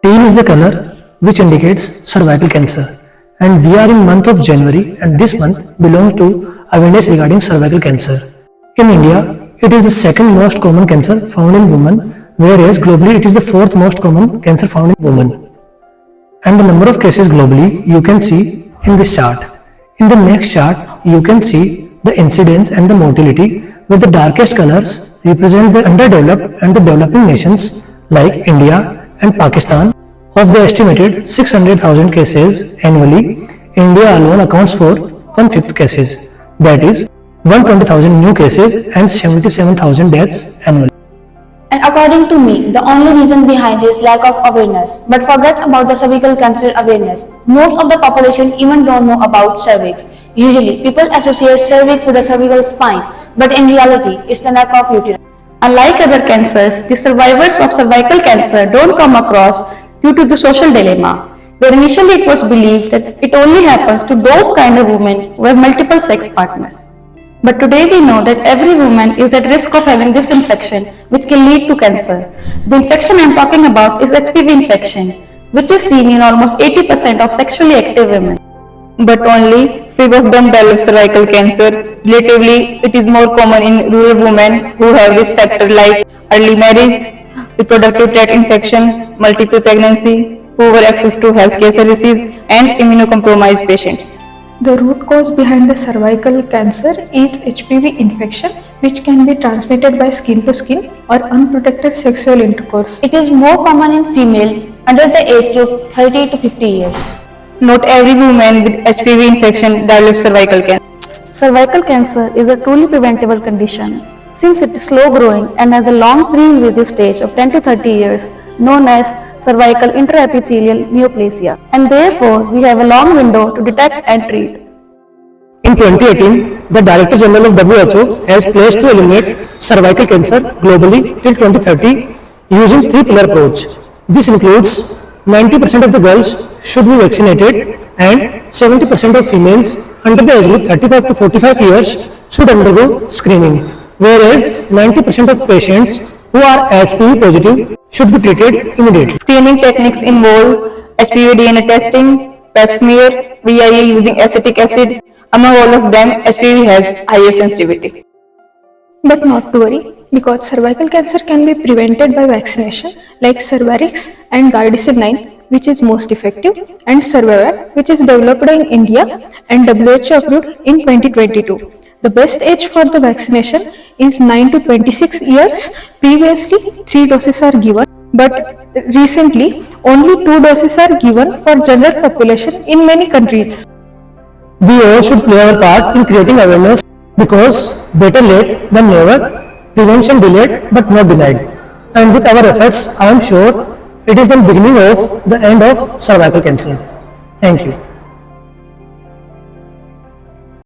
Teal is the color which indicates cervical cancer, and we are in month of January, and this month belongs to awareness regarding cervical cancer. In India, it is the second most common cancer found in women, whereas globally it is the fourth most common cancer found in women. And the number of cases globally you can see in this chart. In the next chart, you can see the incidence and the mortality, where the darkest colors represent the underdeveloped and the developing nations like India and Pakistan. Of the estimated 600,000 cases annually, India alone accounts for 1/5 cases, that is 120,000 new cases and 77,000 deaths annually. And according to me, the only reason behind is lack of awareness. But forget about the cervical cancer awareness. Most of the population even don't know about cervix. Usually, people associate cervix with the cervical spine, but in reality, it's the neck of uterus. Unlike other cancers, the survivors of cervical cancer don't come across due to the social dilemma, where initially it was believed that it only happens to those kind of women who have multiple sex partners. But today we know that every woman is at risk of having this infection, which can lead to cancer. The infection I am talking about is HPV infection, which is seen in almost 80% of sexually active women. But only few of them develop cervical cancer. Relatively, it is more common in rural women who have risk factors like early marriage, reproductive tract infection, multiple pregnancy, poor access to healthcare services, and immunocompromised patients. The root cause behind the cervical cancer is HPV infection, which can be transmitted by skin to skin or unprotected sexual intercourse. It is more common in female under the age group 30 to 50 years. Not every woman with HPV infection develops cervical cancer. Cervical cancer is a truly preventable condition, since it is slow growing and has a long pre-invasive stage of 10 to 30 years, known as cervical intraepithelial neoplasia, and therefore we have a long window to detect and treat. In 2018, the Director General of WHO has pledged to eliminate cervical cancer globally till 2030 using three-pillar approach. This includes 90% of the girls should be vaccinated and 70% of females under the age group 35 to 45 years should undergo screening, whereas 90% of patients who are HPV positive should be treated immediately. Screening techniques involve HPV DNA testing, pap smear, VIA using acetic acid. Among all of them, HPV has highest sensitivity. But not to worry, because cervical cancer can be prevented by vaccination like Cervarix and Gardasil 9, which is most effective, and Cervarix, which is developed in India and WHO approved in 2022. The best age for the vaccination is 9 to 26 years. Previously, 3 doses are given, but recently only 2 doses are given for general population in many countries. We all should play our part in creating awareness, because better late than never, prevention delayed but not denied. And with our efforts, I am sure it is the beginning of the end of cervical cancer. Thank you.